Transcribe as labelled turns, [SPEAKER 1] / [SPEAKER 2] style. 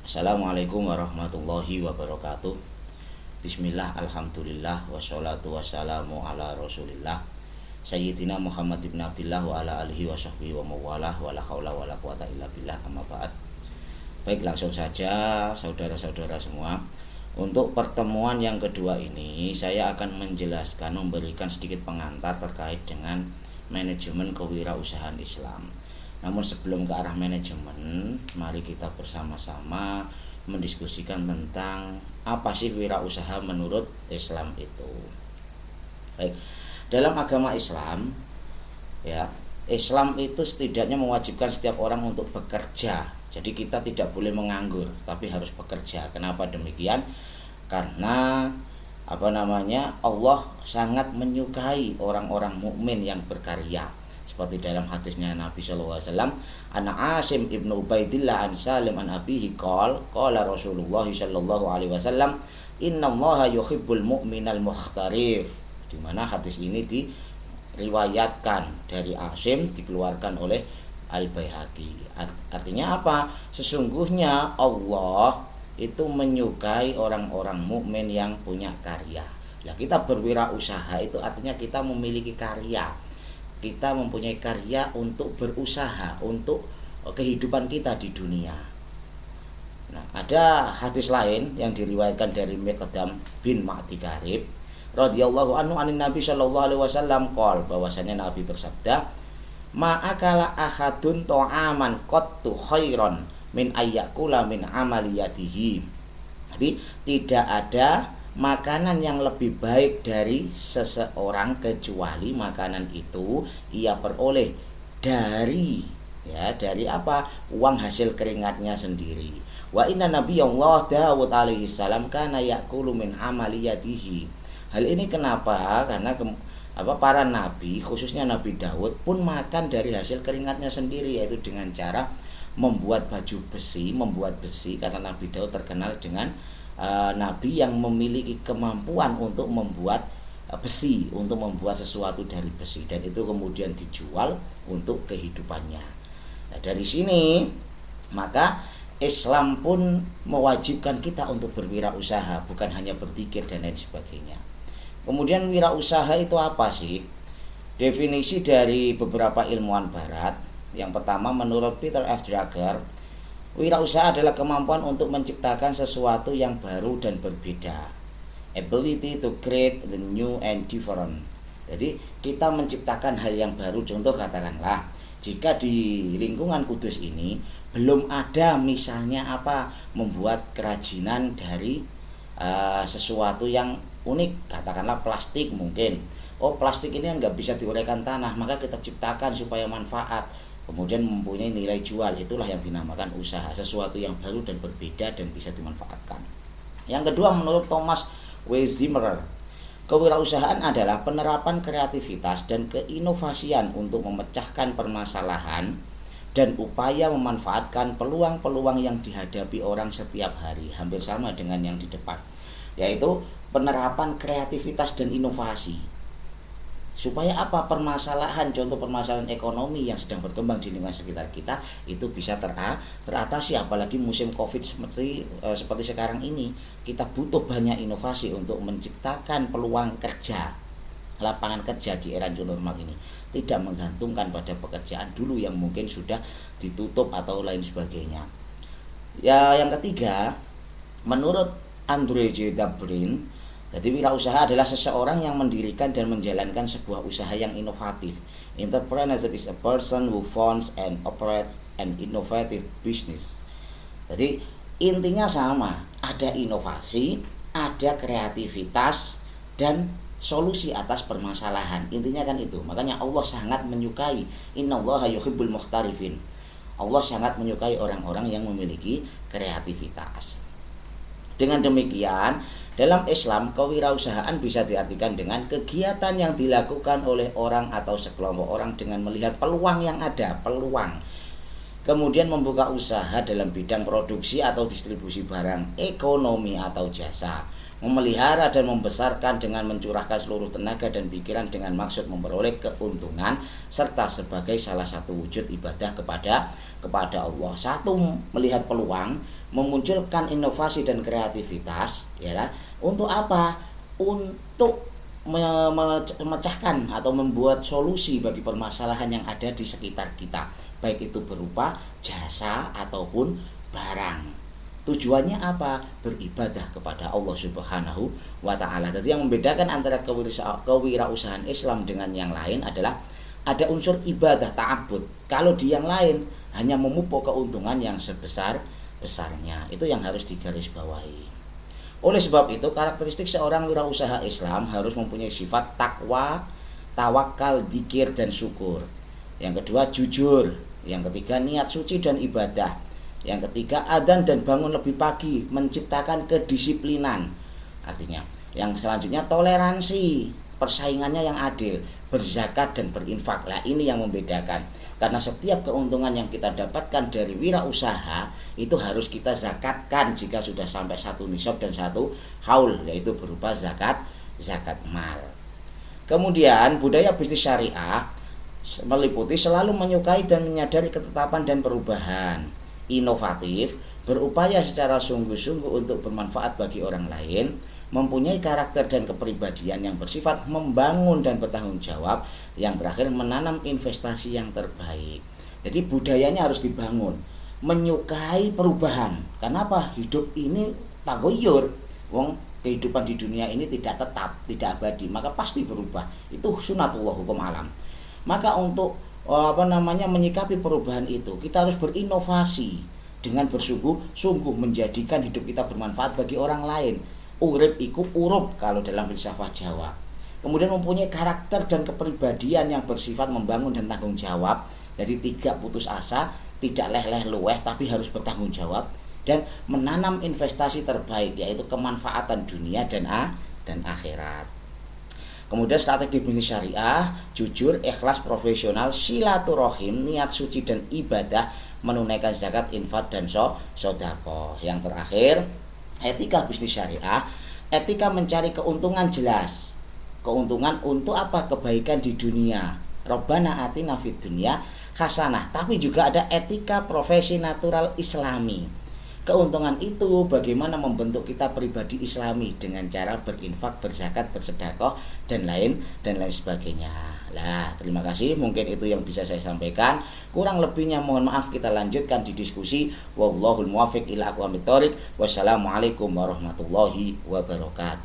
[SPEAKER 1] Assalamualaikum warahmatullahi wabarakatuh. Bismillah, alhamdulillah, wassalatu wassalamu ala rasulillah Sayyidina Muhammad ibn Abdillah wa ala alihi wa sahbihi wa mawalah wa la hawla wa la quwata illa billah, amma ba'd. Baik, langsung saja saudara-saudara semua. Untuk pertemuan yang kedua ini saya akan menjelaskan, memberikan sedikit pengantar terkait dengan manajemen kewirausahaan Islam. Namun sebelum ke arah manajemen, mari kita bersama-sama mendiskusikan tentang apa sih wirausaha menurut Islam itu. Baik, dalam agama Islam ya, Islam itu setidaknya mewajibkan setiap orang untuk bekerja. Jadi kita tidak boleh menganggur, tapi harus bekerja. Kenapa demikian? Karena Allah sangat menyukai orang-orang mukmin yang berkarya. Seperti dalam hadisnya Nabi sallallahu alaihi wasallam, Ana Asim ibnu Ubaidillah an Salim an abihi qala Rasulullah sallallahu alaihi wasallam, innallaha yuhibbul mu'minal mukhtarif. Di mana hadis ini diriwayatkan dari Asim, dikeluarkan oleh Al-Baihaqi. Artinya apa? Sesungguhnya Allah itu menyukai orang-orang mukmin yang punya karya. Nah, kita berwirausaha itu artinya kita memiliki karya. Kita mempunyai karya untuk berusaha untuk kehidupan kita di dunia. Nah, ada hadis lain yang diriwayatkan dari Miqdam bin Ma'di Karib radhiyallahu anhu anin Nabi sallallahu alaihi wasallam qol, bahwasanya Nabi bersabda, ma'akala ahadun ta'aman qattu khairan min ayyakula min amaliyatihi. Jadi tidak ada makanan yang lebih baik dari seseorang kecuali makanan itu ia peroleh dari uang hasil keringatnya sendiri. Wa inna nabiyallah Daud alaihi salam kana yaqulu min amaliyatihi. Hal ini kenapa? Karena para nabi, khususnya Nabi Daud pun makan dari hasil keringatnya sendiri, yaitu dengan cara membuat baju besi, karena Nabi Daud terkenal dengan nabi yang memiliki kemampuan untuk membuat besi, untuk membuat sesuatu dari besi, dan itu kemudian dijual untuk kehidupannya. Nah, dari sini maka Islam pun mewajibkan kita untuk berwirausaha, bukan hanya berzikir dan lain sebagainya. Kemudian wirausaha itu apa sih? Definisi dari beberapa ilmuwan barat. Yang pertama, menurut Peter F. Drucker, wirausaha adalah kemampuan untuk menciptakan sesuatu yang baru dan berbeda. Ability to create the new and different. Jadi kita menciptakan hal yang baru. Contoh, katakanlah jika di lingkungan Kudus ini belum ada misalnya membuat kerajinan dari sesuatu yang unik, katakanlah plastik mungkin. Plastik ini nggak bisa diuraikan tanah, maka kita ciptakan supaya manfaat, kemudian mempunyai nilai jual. Itulah yang dinamakan usaha, sesuatu yang baru dan berbeda dan bisa dimanfaatkan. Yang kedua, menurut Thomas W. Zimmer, kewirausahaan adalah penerapan kreativitas dan keinovasian untuk memecahkan permasalahan dan upaya memanfaatkan peluang-peluang yang dihadapi orang setiap hari. Hampir sama dengan yang di depan, yaitu penerapan kreativitas dan inovasi. Supaya contoh permasalahan ekonomi yang sedang berkembang di lingkungan sekitar kita itu bisa teratasi. Apalagi musim Covid seperti sekarang ini, kita butuh banyak inovasi untuk menciptakan peluang kerja, lapangan kerja di era new normal ini, tidak menggantungkan pada pekerjaan dulu yang mungkin sudah ditutup atau lain sebagainya. Ya, yang ketiga, menurut Andre J. Dabrin, jadi wirausaha adalah seseorang yang mendirikan dan menjalankan sebuah usaha yang inovatif. Entrepreneurship is a person who founds and operates an innovative business. Jadi intinya sama, ada inovasi, ada kreativitas, dan solusi atas permasalahan. Intinya kan itu. Makanya Allah sangat menyukai, innallaha yuhibbul mukhtarifin. Allah sangat menyukai orang-orang yang memiliki kreativitas. Dengan demikian, dalam Islam, kewirausahaan bisa diartikan dengan kegiatan yang dilakukan oleh orang atau sekelompok orang dengan melihat peluang yang ada, kemudian membuka usaha dalam bidang produksi atau distribusi barang, ekonomi atau jasa, memelihara dan membesarkan dengan mencurahkan seluruh tenaga dan pikiran dengan maksud memperoleh keuntungan, serta sebagai salah satu wujud ibadah kepada Allah. Satu, melihat peluang, memunculkan inovasi dan kreativitas, ya. Untuk apa? Untuk memecahkan atau membuat solusi bagi permasalahan yang ada di sekitar kita, baik itu berupa jasa ataupun barang. Tujuannya apa? Beribadah kepada Allah Subhanahu wa Ta'ala. Jadi yang membedakan antara kewirausahaan Islam dengan yang lain adalah ada unsur ibadah, ta'abbud. Kalau di yang lain hanya memupuk keuntungan yang sebesar-besarnya. Itu yang harus digarisbawahi. Oleh sebab itu, karakteristik seorang wirausaha Islam harus mempunyai sifat takwa, tawakal, dzikir, dan syukur. Yang kedua, jujur. Yang ketiga, niat suci dan ibadah. Yang ketiga, adzan dan bangun lebih pagi, menciptakan kedisiplinan. Artinya, yang selanjutnya toleransi, persaingannya yang adil, berzakat dan berinfak. Lah ini yang membedakan. Karena setiap keuntungan yang kita dapatkan dari wirausaha itu harus kita zakatkan jika sudah sampai 1 nisab dan 1 haul, yaitu berupa zakat mal. Kemudian budaya bisnis syariah meliputi selalu menyukai dan menyadari ketetapan dan perubahan, inovatif, berupaya secara sungguh-sungguh untuk bermanfaat bagi orang lain, mempunyai karakter dan kepribadian yang bersifat membangun dan bertanggung jawab, yang terakhir menanam investasi yang terbaik. Jadi budayanya harus dibangun, menyukai perubahan. Kenapa? Hidup ini tagoyur, wong kehidupan di dunia ini tidak tetap, tidak abadi, maka pasti berubah. Itu sunatullah, hukum alam. Maka untuk menyikapi perubahan itu, kita harus berinovasi dengan bersungguh-sungguh menjadikan hidup kita bermanfaat bagi orang lain. Urip iku urup kalau dalam filsafat Jawa. Kemudian mempunyai karakter dan kepribadian yang bersifat membangun dan tanggung jawab. Jadi tidak putus asa, tidak leh-leh luweh, tapi harus bertanggung jawab dan menanam investasi terbaik, yaitu kemanfaatan dunia dan akhirat. Kemudian strategi bisnis syariah, jujur, ikhlas, profesional, silaturahim, niat suci dan ibadah, menunaikan zakat, infak dan sedekah. Yang terakhir, etika bisnis syariah, etika mencari keuntungan jelas. Keuntungan untuk apa? Kebaikan di dunia. Rabbana atina fid dunya hasanah. Tapi juga ada etika profesi natural Islami. Keuntungan itu bagaimana membentuk kita pribadi Islami dengan cara berinfak, berzakat, bersedekah dan lain sebagainya. Lah, terima kasih. Mungkin itu yang bisa saya sampaikan. Kurang lebihnya mohon maaf, kita lanjutkan di diskusi. Wallahul muwaffiq ila aqwamit thoriq. Wassalamualaikum warahmatullahi wabarakatuh.